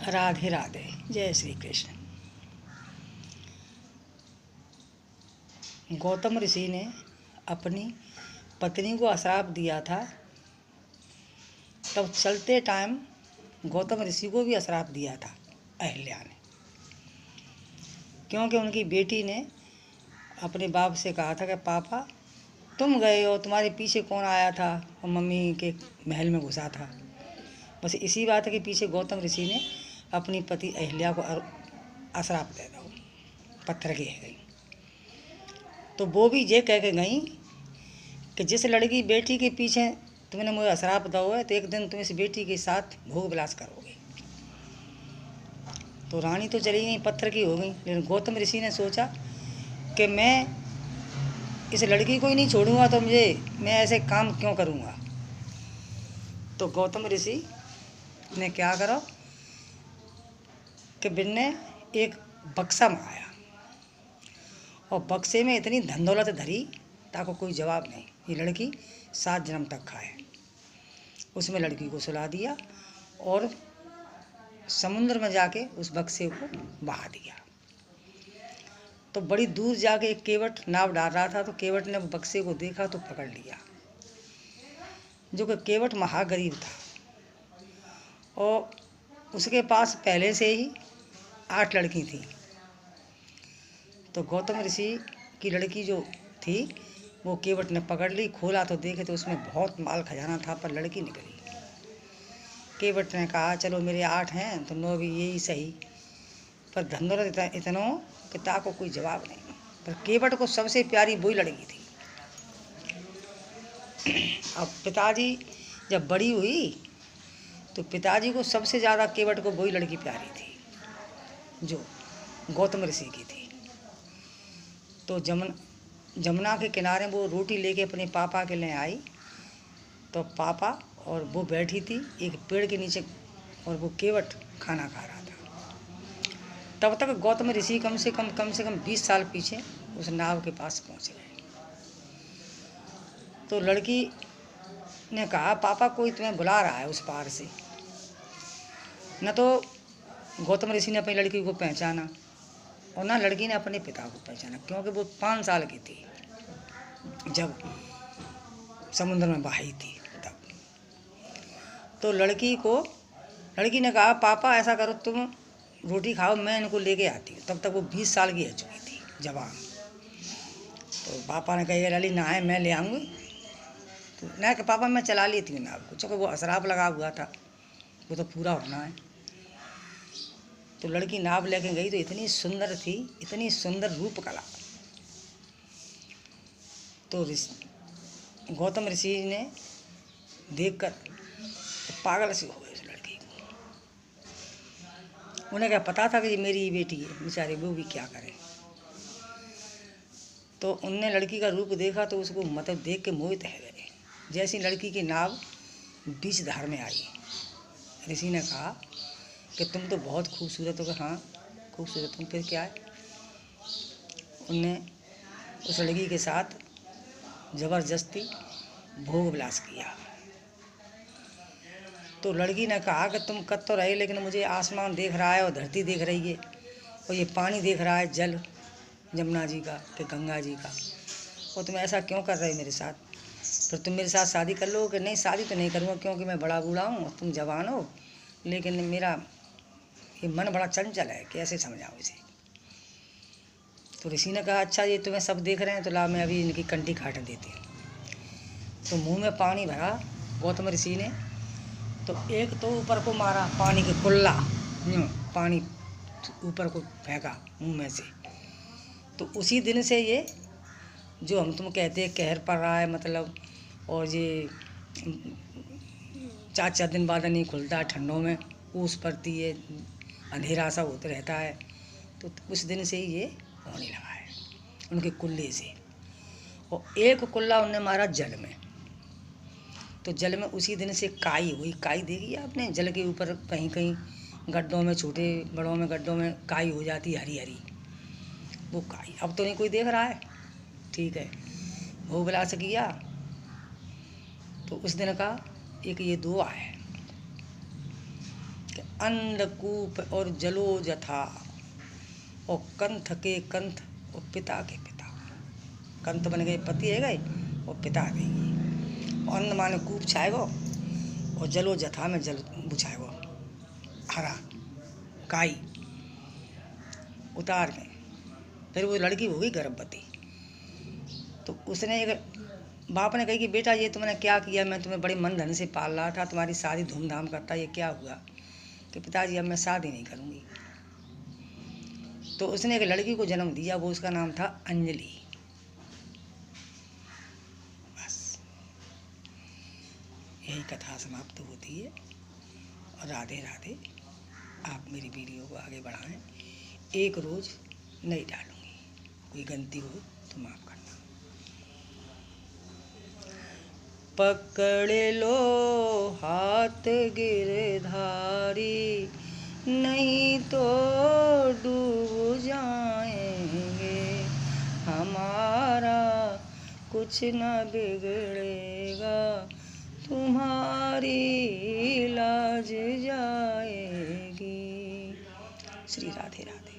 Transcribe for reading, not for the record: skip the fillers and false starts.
राधे राधे। जय श्री कृष्ण। गौतम ऋषि ने अपनी पत्नी को अश्राप दिया था, तब चलते टाइम गौतम ऋषि को भी अश्राप दिया था अहिल्या ने, क्योंकि उनकी बेटी ने अपने बाप से कहा था कि पापा तुम गए हो, तुम्हारे पीछे कौन आया था, और मम्मी के महल में घुसा था। बस इसी बात के पीछे गौतम ऋषि ने अपनी पति अहिल्या को अश्राप दे दो, पत्थर की है गई। तो वो भी ये कह के गई कि जिस लड़की बेटी के पीछे तुमने मुझे अश्राप दो है, तो एक दिन तुम इस बेटी के साथ भोग विलास करोगे। तो रानी तो चली गई, पत्थर की हो गई, लेकिन गौतम ऋषि ने सोचा कि मैं इस लड़की को ही नहीं छोड़ूंगा, तो मैं ऐसे काम क्यों करूंगा। तो गौतम ऋषि ने क्या करा कि बिन्ने एक बक्सा मंगाया, और बक्से में इतनी धन दौलत धरी ताको कोई जवाब नहीं, ये लड़की 7 जन्म तक खाए। उसमें लड़की को सुला दिया और समुद्र में जाके उस बक्से को बहा दिया। तो बड़ी दूर जाके एक केवट नाव डाल रहा था, तो केवट ने बक्से को देखा तो पकड़ लिया। जो कि केवट महागरीब था और उसके पास पहले से ही 8 लड़की थी। तो गौतम ऋषि की लड़की जो थी वो केवट ने पकड़ ली, खोला तो देखे तो उसमें बहुत माल खजाना था, पर लड़की निकली। केवट ने कहा चलो मेरे 8 हैं तो 9 भी यही सही, पर धन दौलत इतना पिता को कोई जवाब नहीं। पर केवट को सबसे प्यारी वही लड़की थी। अब पिताजी जब बड़ी हुई तो पिताजी को सबसे ज़्यादा केवट को वही लड़की प्यारी थी जो गौतम ऋषि की थी। तो जमुना के किनारे वो रोटी लेके अपने पापा के लिए आई, तो पापा और वो बैठी थी एक पेड़ के नीचे, और वो केवट खाना खा रहा था। तब तक गौतम ऋषि कम से कम 20 साल पीछे उस नाव के पास पहुंच गए। तो लड़की ने कहा पापा कोई तुम्हें बुला रहा है उस पार से। न तो गौतम ऋषि ने अपनी लड़की को पहचाना और ना लड़की ने अपने पिता को पहचाना, क्योंकि वो 5 साल की थी जब समुद्र में बही थी तब। तो लड़की ने कहा पापा ऐसा करो तुम रोटी खाओ, मैं इनको लेके आती हूँ। तब तक वो 20 साल की हो चुकी थी, जवान। तो पापा ने कहा लली नहाए मैं ले आऊँगी। तो ना कि पापा मैं चला लेती हूँ नाव को, चूँकि वो अश्राप लगा हुआ था, वो तो पूरा होना है। तो लड़की नाव लेके गई तो इतनी सुंदर थी, इतनी सुंदर रूप कला। तो गौतम ऋषि ने देखकर पागल से हो गए उस लड़की को। उन्हें क्या पता था कि ये मेरी बेटी है, बेचारे वो भी क्या करें। तो उनने लड़की का रूप देखा तो उसको मतलब देख के मोहित रह गए। जैसी लड़की की नाव बीच धार में आई, ऋषि ने कहा कि तुम तो बहुत खूबसूरत हो। हाँ खूबसूरत हूँ, फिर क्या है। उनने उस लड़की के साथ ज़बरदस्ती भोग विलास किया। तो लड़की ने कहा कि तुम कद तो रहे, लेकिन मुझे आसमान देख रहा है और धरती देख रही है और ये पानी देख रहा है, जल जमुना जी का कि गंगा जी का, और तुम ऐसा क्यों कर रहे हो मेरे साथ। फिर तुम मेरे साथ शादी कर लो। कि नहीं शादी तो नहीं करूँगा, क्योंकि मैं बड़ा बूढ़ा हूँ और तुम जवान हो, लेकिन मेरा ये मन बड़ा चंचल है, कैसे समझाऊँ इसे। तो ऋषि ने कहा अच्छा ये तुम्हें सब देख रहे हैं, तो ला मैं अभी इनकी कंठी काट देती हूँ। तो मुंह में पानी भरा गौतम ऋषि ने, तो एक तो ऊपर को मारा पानी के कुल्ला, पानी ऊपर को फेंका मुंह में से। तो उसी दिन से ये जो हम तुम कहते हैं कहर पड़ रहा है मतलब, और ये 4 दिन बाद नहीं खुलता है, ठंडों में ओस पड़ती है, अंधेरा सा होता रहता है। तो उस दिन से ही ये होने लगा है उनके कुल्ले से। और एक कुल्ला उनने मारा जल में, तो जल में उसी दिन से काई हुई। काई देखी आपने, जल के ऊपर कहीं कहीं गड्ढों में, छोटे बड़ों में गड्ढों में काई हो जाती है हरी हरी, वो काई। अब तो नहीं कोई देख रहा है, ठीक है। भोग विलास किया तो उस दिन का एक ये दुआ है अंधकूप और जलो जथा, और कंथ के कंथ और पिता के पिता। कंथ बन गए पति है गए और पिता देगी। अंध माने कूप छाएगो और जलो जथा में जल बुझाएगो, हरा काई उतार में। फिर वो लड़की हो गई गर्भवती। तो उसने बाप ने कही कि बेटा ये तुमने क्या किया, मैं तुम्हें बड़े मन धन से पाल रहा था, तुम्हारी शादी धूमधाम करता, ये क्या हुआ? कि पिताजी अब मैं शादी नहीं करूँगी। तो उसने एक लड़की को जन्म दिया, वो उसका नाम था अंजलि। बस यही कथा समाप्त होती है। और राधे राधे। आप मेरी वीडियो को आगे बढ़ाएं। एक रोज़ नहीं डालूँगी, कोई गलती हो तो माफ़ करना। पकड़ लो हाथ गिरधारी, नहीं तो डूब जाएंगे, हमारा कुछ न बिगड़ेगा, तुम्हारी लाज जाएगी। श्री राधे राधे।